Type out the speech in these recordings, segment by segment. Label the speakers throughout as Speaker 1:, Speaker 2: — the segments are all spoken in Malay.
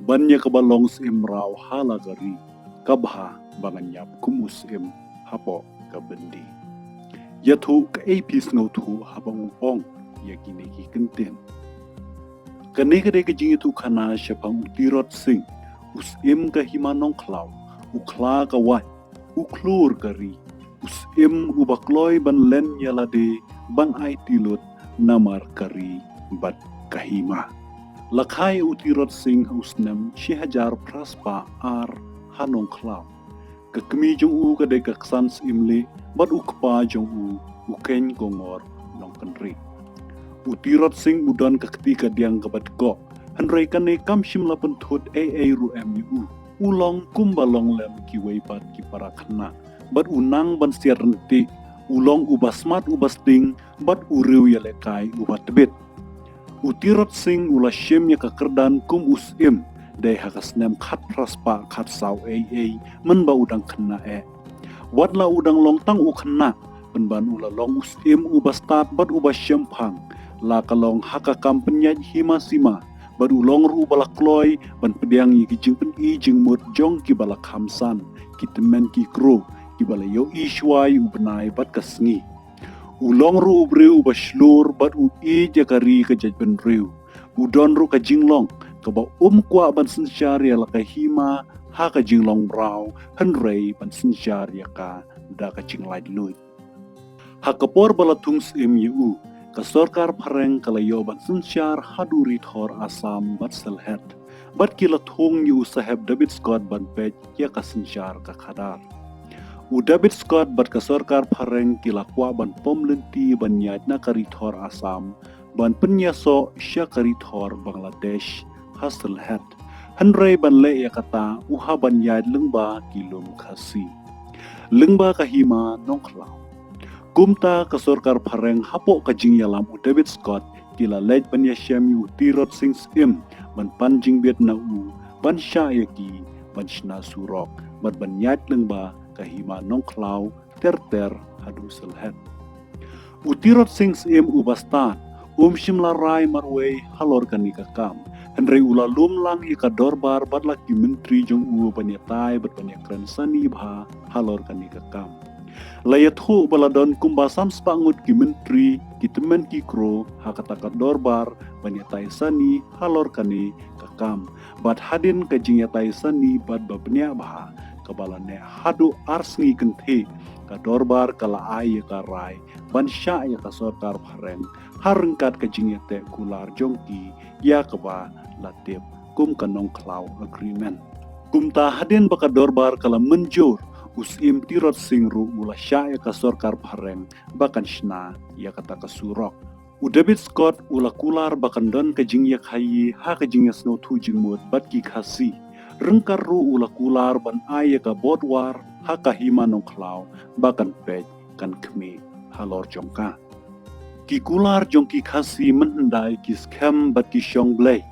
Speaker 1: Banya kabalong sim raw halagari, kabha banganyap kumus im hapo kabendi. Yathu ka apis no thu habang ong yakini ki kentin. Kanekade ka jingitu kana syapang utirot sing, us im ka himanong klaw, ukla ka wat, uklur kari, us im ubakloy ban len yalade, ban ay tilut, namar kari, bat kahima. Lakai utirot sing usnem shihajar praspa ar hanong klaw. Kakmi jong u kade kaksans imli, bat ukpa jong u, uken gongor nong kenri. Utirot sing udan ketika diang kabat ko, hanrei kane kamshim lapen thut ru mu, ulong kumbalong lem kiwei pat ki parakna, bat unang ban siarenti, ulong ubasmat ubasting, bat uriu yalekai ubat tebit. Utirot sing ula syem ya kakerdan kum usim, dai hakasnem khat praspa khat saw men ba udang kena Watla udang longtang u kena, penban ula long usim ubastat bat ubas syempang, la kalong haka kampanyat hima sima, bat ulong ru balakloy, ban pediang yi kijing pen jing mut jong ki balak hamsan, ki temen ki kro, ki balayo ishwai ubenai bat kasngi. Ulong ru ubriu bashlur bat jakari ka jajben riu. Udon ru ka jinglong ka ba kwa ban sensyar ya la ka hima ha ka jinglong brau hanrei ban sensyar ya ka da ka jinglai lui. Ha kapor balatungs yu ka sorkar pareng kalayo ban sensyar haduri thor asam bat selhet. Bat kila thong yu saheb David Scott ban pej ya ka sensyar ka khadar. David Scott bat ka sorkar pareng kila kwa ban pomlenti ban nyat na karithor Asam ban penyaso sya karithor Bangladesh Hasselhat hanrei ban le ya kata uha ban nyat lengba kilum khasi lengba kahima nongklaw kumta ka sorkar pareng hapo kajing yalam David Scott kila lej ban yasyam yu tirot sings im ban panjing biet na ban sya yaki ban shna surok bat ban nyat lengba kahima nongklaw ter hadu selhet. Utirot sings im ubastan, shimla rai marway halor kanika kam. Henry ula lumlang ika dorbar bat laki menteri jong banyatai bat banyakran sani bha halor kanika kam. Layat hu baladon kumbasam spangut ki menteri ki temen ki kro hakataka dorbar banyatai sani halor kani kakam. Bat hadin kajinyatai sani bat babnya bha kabalane hadu arsngi kente ka dorbar kala ay ka rai ban sya ya ka sorkar pareng harengkat ka jingyate kular jongki ya kaba latip kum kanong klaw agreement kum ta hadin baka dorbar kala menjur usim tirot singru mula sya ya ka sorkar pareng bakan shna ya kata ka surok David Scott ula kular bakan don ka jingyak hayi ha ka jingyas no tu jingmut bat ki khasi rengkar ru ula kular ban aya ka bodwar haka hima nong klaw bakan pej kan kemi halor jongka. Ki kular jongki khasi menhendai ki skem bat ki syong blay.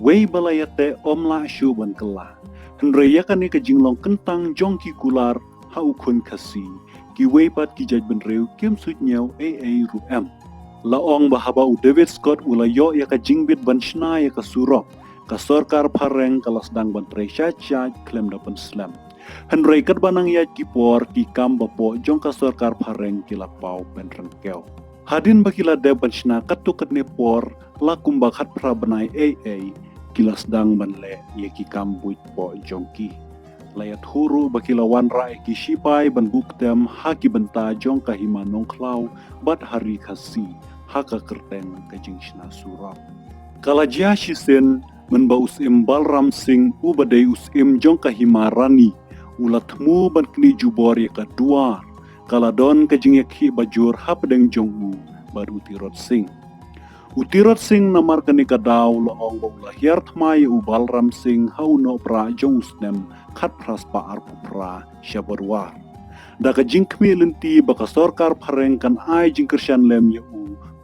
Speaker 1: Wei balayate omla syu ban kela. Henreya kan ka jinglong kentang jongki kular ha ukun khasi. Ki wei pat ki jaj ben reu kem sut nyaw ru em. Laong bahaba David Scott ula yo ya ka jingbit ban shna ya ka surok. Ka sorkar pareng kalas dang ban tresya klem dapan slam. Henrei kat banang ya kipor ki kam bapo jong ka sorkar pareng kila pau pen rengkeo. Hadin bakila deban shna katu kat ne por lakum bakat prabanai kilas dang ban le ye ki kam buit po jongki. Layat huru bakila wan ra ki shipai ban buktem haki benta jong ka hima nongklaw bat hari kasi haka kerteng ka jing shna surap. Kala jia shisen menba usim Balram Singh ubadai usim jong kahimarani ulatmu ban kni jubor ya kedua kaladon kajingyak hi bajur hapdeng jong baru Utirot Singh namar kani kadaw laong bawla hiar thmai Balram Singh hauno pra jong usnem khat praspa arpupra syabarwar da kajingkmi lenti baka sorkar pareng kan ai jingkersyan lem ya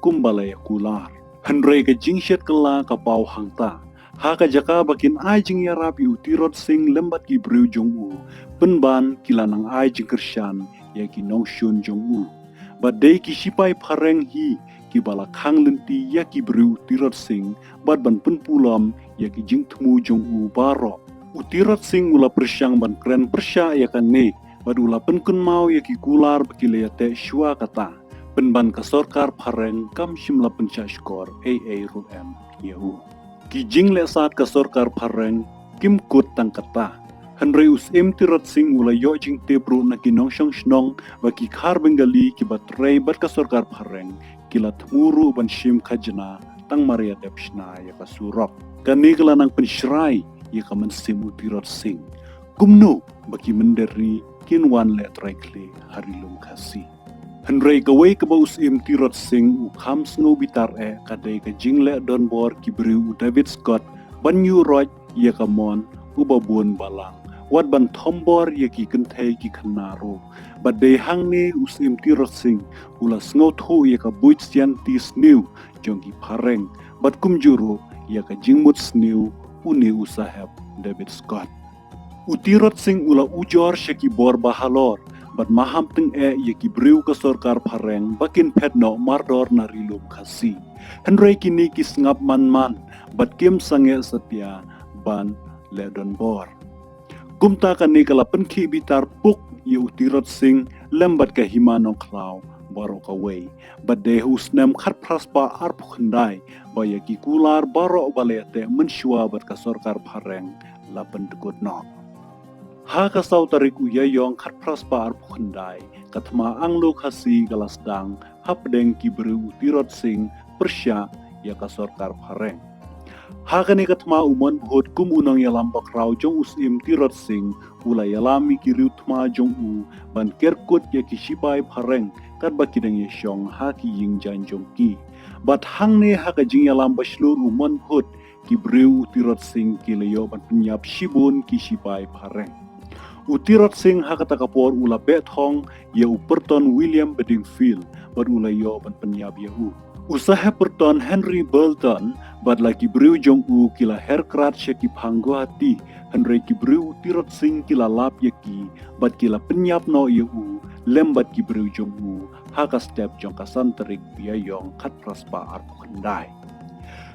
Speaker 1: kumbalaya kular Henrei kajingsyat kela kapau hangta haka jaka bakin ai jing ya rapi Utirot Singh lembat ki breu jong penban kilanang ai jing kersyan ya ki nong shun jong badai ki sipai pareng hi ki bala khang lenti ya ki bru Tirot Singh bat ban pen pulam ya ki jing temu jong u baro. Tirot Singh ula persyang ban kren persya ya kan ne bad ula pen kun mau ya ki kular bakile ya te shua kata. Pen ban ka sorkar pareng kam shimla pencha skor AA rum yahu. Ki jing le saat ka sorkar pareng kim kut tang kata. Henry Tirot Singh ula yo jing tebru na kinong syong shnong baki khar bengali ki batrei bat ka sorkar pareng kila tmuru ban shim kajna tang Maria Depshna ya ka surok. Kanigla nang penshrai ya ka mensim Tirot Singh. Kumno baki menderi kinwan le traikle harilum kasi. Henry kawai ka ba Tirot Singh u kham sngo bitar kadai ka jingle don bor ki bru David Scott ban yu roj ya ka mon ubabun balang. Wat ban thombor ya ki kentai ki khanaro badai hang ne Tirot Singh ula sngo tho ya ka buit sian tis new jongki pareng bat kumjuru ya ka jingmut snew uni usahab David Scott. Tirot Singh ula ujor syaki bor bahalor bat maham teng ya ki breu ka sorkar pareng bakin petno mardor na rilum kasi. Henry kini ki sngap man bat kim sange setia ban ledon bor. Kumta kani kala penki bitar puk ya Tirot Singh lembat ka himanong klaw baro kawai bat de husnem khat praspa arp khandai ba ya ki kular baro balete menshua bat ka sorkar pareng lapen dekut no. Ha ka sau tarik uyayong khat praspa arp khandai katma anglo khasi galasdang hapdeng ki bru Tirot Singh persya ya ka sorkar pareng. Hakani katma umon bhot kum unang yalam bakrau jong Tirot Singh ula yalami ki riutma jong u ban kerkut ya ki sipai pareng kat bakidang yeshong haki ying jan jong ki. Bat hang ne haka jing yalam baslur umon bhot ki breu Tirot Singh ki leyo ban penyap shibun ki sipai pareng. Tirot Singh haka takapor ula bethong ya uperton William Bedingfield bat ula yo ban penyap ya u. Usaha perton Henry Bolton bat lagi breu jong u kila herkrat syaki panggo hati Henry ki breu Tirot Singh kila lap yaki bat kila penyap no ya u lembat ki breu jong u haka step jong kasan terik biayong kat praspa arpu kendai.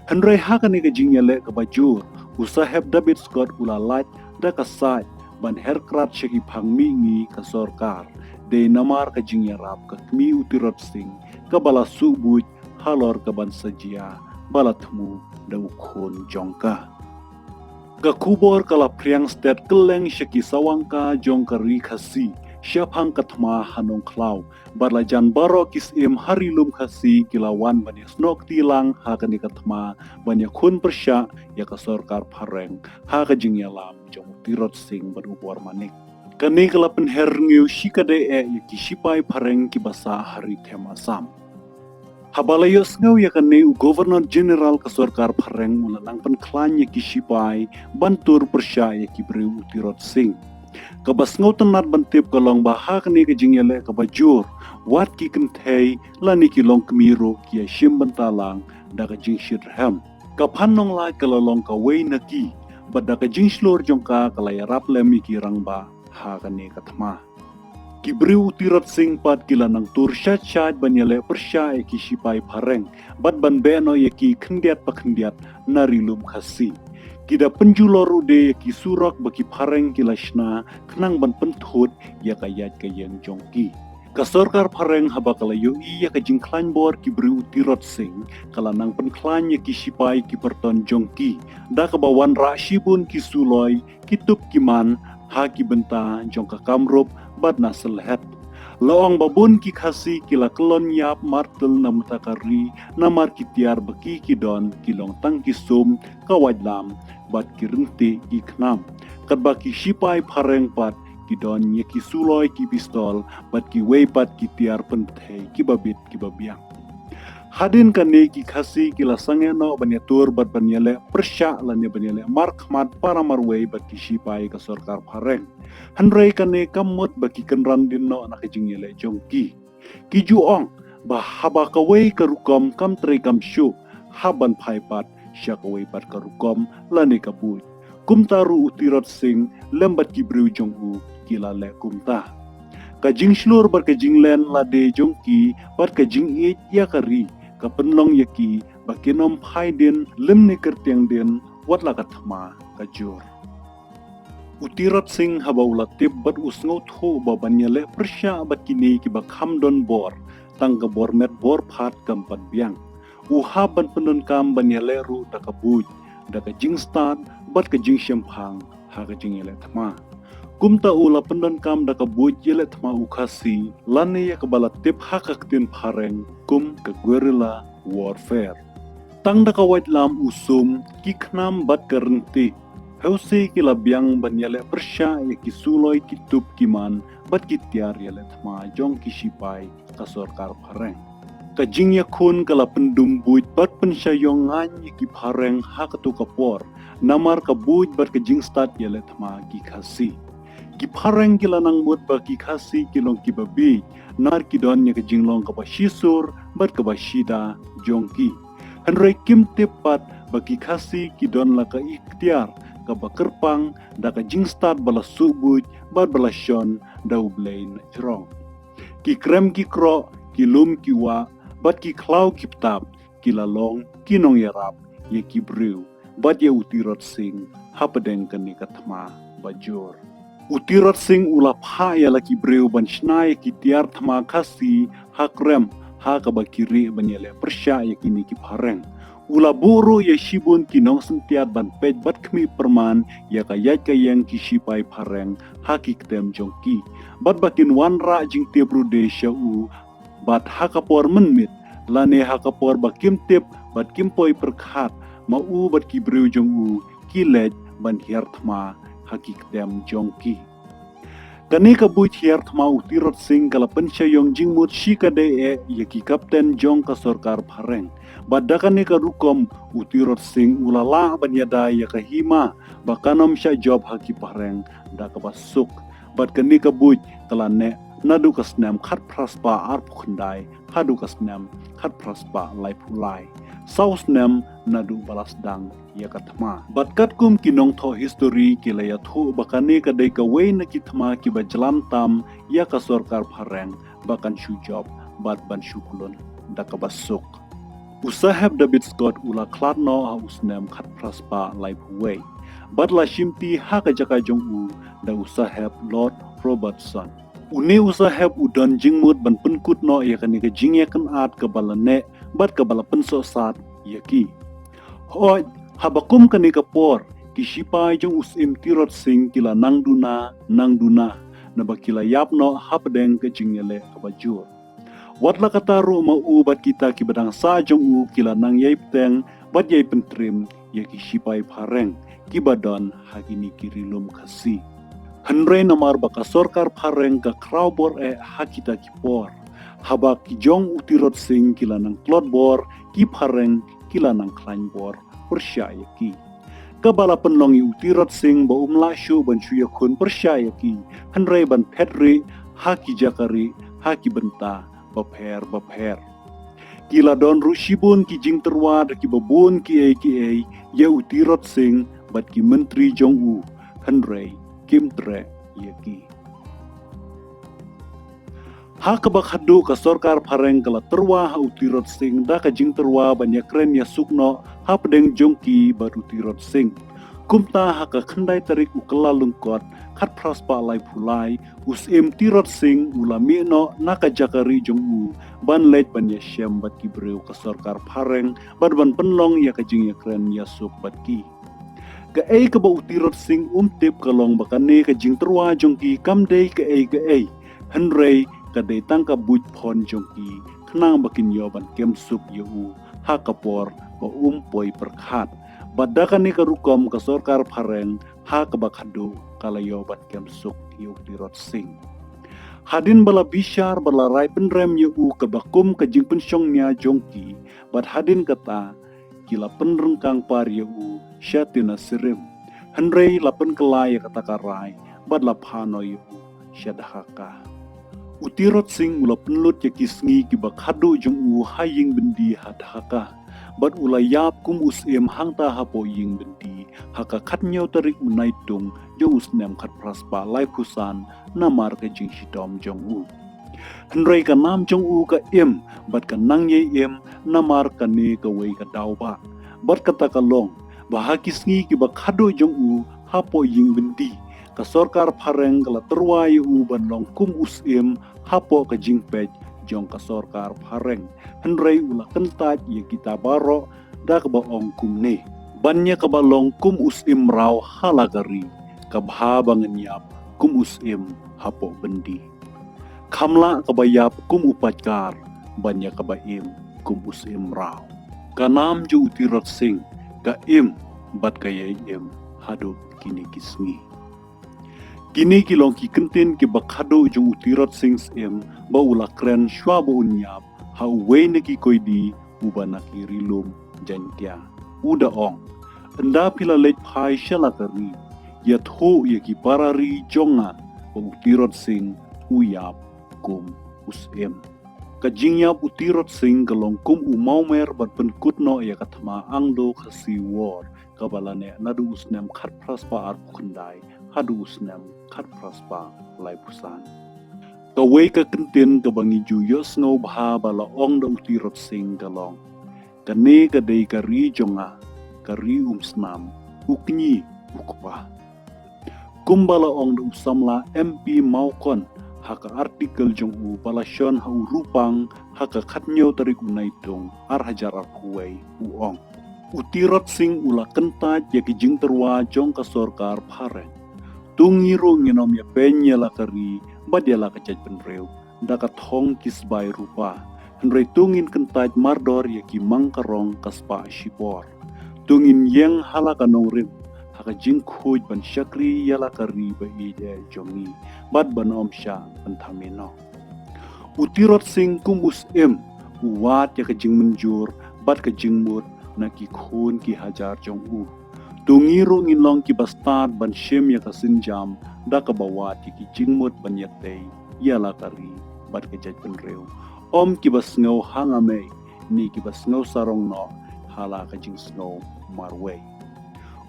Speaker 1: Henry haka ni ka jingya le ka bajur usaha David Scott ula lat da kasat ban herkrat syaki pangmi ngi ka sorkar de namar ka jingya rap ka kmi Tirot Singh ka bala subuj halor kaban sajia balatmu daukun jongka. Kakubor kala priang stet keleng syaki sawangka jongka rikasi syapang katma hanong klau barlajan baro kisim harilum khasi kilawan banyak snok tilang hakani katma banyak kun persya ya ka sorkar pareng haka jingyalam jong Tirot Singh berubor manik. Kani kala penherngiu shikade ya ki sipai pareng ki basa hari tema sam. Habalayos ngau ya kane Governor General ka sorkar pareng ulanang penklan ya ki sipai bantur persya ya ki breu Tirot Singh. Kabas ngau tenat bantip kalong baha kane ka jingyale ka bajur wat ki kentai lani ki long kemiro ki shim bentalang da ka jing shirham. Kapanong lai kalalong ka wei naki bada ka jing slor jongka kalayarap lemi ki rangba ha kane katma. Ki breu Tirot Singh pat kila nang tur syat banyale persya ya ki sipai pareng bat ban beno ya ki khendiat pakhendiat narilum khasi. Kida penjulor ude ya ki surak baki pareng kila shna kenang ban penthut ya kayat kayang jongki. Ka sorkar pareng haba kala yo iya ka jingklan bor ki breu Tirot Singh kala nang penklan ya ki sipai ki perton jongki. Da kabawan rasyibun ki suloi kitup kiman ha ki benta jongka kamrup bat naselhet. Loong babun ki khasi kila kelon yap martel na mutakari namar kitiar baki kidon kilong tang kisum kawadlam bat kirenti iknam. Kat baki sipai pareng pat kidon nya ki suloi ki pistol bat ki weipat kitiar pentei ki babit ki babiang. Hadin kane ki khasi kila sangeno banyatur bat banyale persya lane banyale markhmat para marwei bat ki sipai ka sorkar pareng. Henry kane kamut baki kenran dinno anak jingyele jongki. Ki juong bahaba kawei karukom kam tre kam syu haban phaipat sya kawei pat karukom lane kabut. Kumtaru Tirot Singh lembat ki breu jong u kila le kumta. Ka jing slur bar ka jing len lade jongki bat ka jing it ya kari kapenlong yaki bakinom pai din lim ni kertiang din wat lakat ma kajur. Utirat sing haba ula tip bat usngau tho babanyale persya bat kini ki bakham don bor tangga bor met bor phat kampat biang. Uha ban penun kam banyale ru daka buj daka jing start bat ka jing syempang ha ka jing yele thma. Kumta ula penun kam daka buj yele thma ukasi lane ya kabala tip ha ka ktin phareng kum ka guerrilla warfare. Tang daka white lam usum ki knam bat karenti. Hausi kila biang banyale persya ya kisuloi kitup kiman bat kitiar yale thma jong kisipai kasorkar phareng. Kajing ya kun kala pendum buj bat pensyayong ngan ya ki phareng ha katu kapor namar ka buj bat kajing start yale thma ki khasi. Ki phareng kila nang mut ba ki khasi kilong ki babi nar ki don ya kajing long ka ba shisur bat ka ba shida jong ki. Hanrei kim tepat ba ki khasi ki don la ka ikhtiar ka bakerpang da ka jing start bala subuj bat bala shon da ublein jrong ki krem ki kro ki lum ki wa bat ki klau ki ptap ki lalong ki nong yarap ye ki briu bat ye utirot sing hapadeng kani kathma bajur utirot sing ula pha ya la ki briu ban shnai ki tiar thma khasi hakrem ha ka bakiri banyele persya ye kini ki phareng ula buru ya shibun kinong sentiat ban pej bat kmi perman ya kayat kayang kisipai phareng hakik tem jongki bat bakin wanra jing tebru de shau bat hakapor menmit lane hakapor bakim tip bat kimpoi perkhat mau bat kibreu jong u kilet ban hiertma hakik tem jongki kani ka buj hiertma utirot sing kala pensyayong jingmut shikade ya ki kapten jong ka sorkar phareng badakani ka rukom utirot sing ulala banyada ya kahima bakanom sya job haki pareng da ka basuk bad kani ka buj kalane nadu kasnam khat praspa ar pukhandai hadu kasnam khat praspa lai pulai sausnam nadu balasdang ya kathma bad katkum kinong tho history kilaya thu bakani ka dai ka wei na kithma ki bajalam tam ya ka sorkar phareng bakan shu job bad ban shukulun da ka basuk Usahab David Scott ula kladno ha usnem khat praspa lai puwei. Badla shimti ha ka jaka jong u da usahab Lord Robertson. Uni usahab udon jingmut ban penkut no ya kan ka jingya kan at ka balane bad ka bala penso sat yaki. Hoi habakum kan ka por kisipai jong usim tirot sing kila nangduna na bakila yapno hapdeng ka jingyale ka bajur. Watla kataru mau bat kita ki badang sa jong u kila nang yai pteng bat yai pentrim ya ki sipai phareng ki badon hagini kirilum khasi hanre namar baka sorkar phareng ka kraubor hakita ki por haba ki jong utirot sing kila nang klot bor ki phareng kila nang klain bor persya ki kabala penlongi utirot sing ba umla shu ban shu yakun persya ki hanre ban pedri haki jakari haki benta baper kila don rushibun ki jing terwa da ki babun ki ai ya utirot sing bat ki menteri jong u hanrei kim tre ya ki ha ka bakhadu ka sorkar phareng kala terwa ha utirot sing da ka jing terwa banyak kren ya sukno ha pedeng jong ki bat utirot sing kumta ha ka khandai tarik ukala lungkot khat praspa lai phulai usim tirot sing ulami no naka jakari jong u ban leit ban ya syam bat ki breu ka sorkar phareng ban penlong ya ka jing ya kren ya suk bat ki ka ei ka ba utirot sing tip kalong bakane ka jing terwa jong ki kamdei ka ei hanrei ka dei tangka buj phon jong ki khnang bakin yo ban kem sup ya u ha kapor ba poi perkhat badakani ka rukom ka sorkar phareng ha ka bakhadu kalayo bat kem suk yu tirot sing hadin bala bishar bala rai penrem yu ka bakum ka jing pensyong nya jongki bat hadin kata kila penrengkang par yu syatina sirim hanrei lapen kelai kata karai bat laphano yu syadhaka utirot sing ula penlut ya kisngi ki bakhadu jong u haying bendi hadhaka bat ulayap kum usim hangta hapo ying bendi haka khatnyau tarik unaitung jo usnem khat praspa lai phusan namar ke jing hitom jong u Henry ka nam jong u ka im bat ka nang ye im namar ka ne ka wei ka dau ba bat ka ta ka long bahakis ngi ki ba khado jong u hapo ying bendi ka sorkar phareng kala terwai u ban long kum us im hapo ka jing pej jong ka sorkar phareng Henry ula kentat ye kita baro da ka ba ong kum ne bannya ka ba long kum us im raw halagari ka bha bangen yap kum us im hapo bendi Kamla kabayap kum upatkar, banyak kabaim kum usim raw. Kanam ju utirot sing, ka im bat kaya im hado kini kisngi. Kini kilong ki kentin ki bakhado jung utirot sing im ba ula kren shwa ba unyap ha uwe ki koidi ubana ki rilum jantia. Uda ong, enda pila lej pai shalakari, yat ho ye ki parari jonga ba utirot sing uyap kum usim kajingyap utirot sing kalong kum umau mer bat penkut no ya kathama angdo khasi war kabalane nadu usnem khat praspa ar pukundai hadu usnem khat praspa lai pusan kawe ka kentin ka bangi juyos ngau bha bala ong da utirot sing kalong kane ka dei ka ri jonga ka ri snam ukni ukpa kumbala ong da usamla MP maukon haka artikel jong u palasyon hau rupang haka khatnyo tarik unai tung ar hajar ar kuwai uong. Utirot sing ula kentat ya kijing terwa jong ka sorkar phareng. Tungiro nginom ya penya lakari badya la kacaj penreu daka thong kisbai rupa. Henry tungin kentat mardor ya ki mangkarong kaspa shipor. Tungin yang halaka nongrim haka jing khoj ban shakri yala kari ba ide jongi bat ban omsha antamino utirot sing kumus em uwat ya ka jing menjur bat ka jing mut na ki khon ki hajar jong u tungiro ngilong ki bastad ban shem ya ka sinjam da ka bawat ki jing mut ban yatei yala kari bat ka jaj ban reu om ki bas ngau hangame ni ki bas ngau sarong no hala ka jing snow marway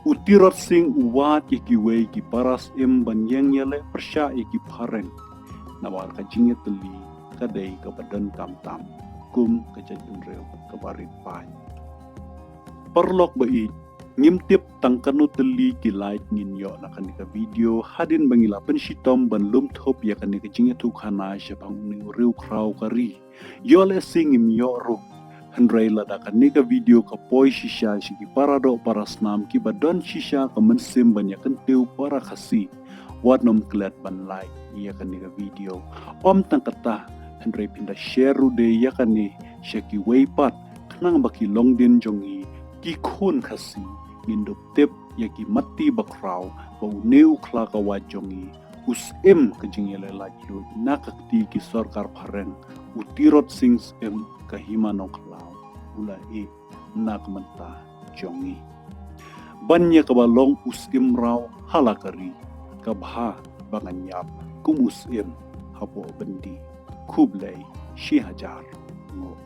Speaker 1: Utirot sing uwat ki wei ki paras im banyeng yale persya ki phareng nawar ka jinge teli kadai ka badan tam kum ka jajun reu ka barit pai perlok bai ngimtip tangkanu teli ki like ngin yo na kanika video hadin bangila penshitom ban lum thop ya kanika jinge tu khana syabang ni reu krau kari yole sing im yo ro Henry lada kanika video ka poi shisha shiki parado para snam ki badon shisha ka mensim banyak kentiu para khasi wat nom klet ban like iya kanika video om tangkata Henry pinda share rude ya kani shaki weipat kanang baki longdin jongi ki khon khasi ngindup tip ya ki mati bakraw bau neu kla ka wajongi us em kejingele laju nakakti ki sorkar phareng utirot sings em kahima nongklau ula nak menta jongi banya kabalong usim raw halakari kabha banganyap kum usim hapo bendi kublai shi hajar ngo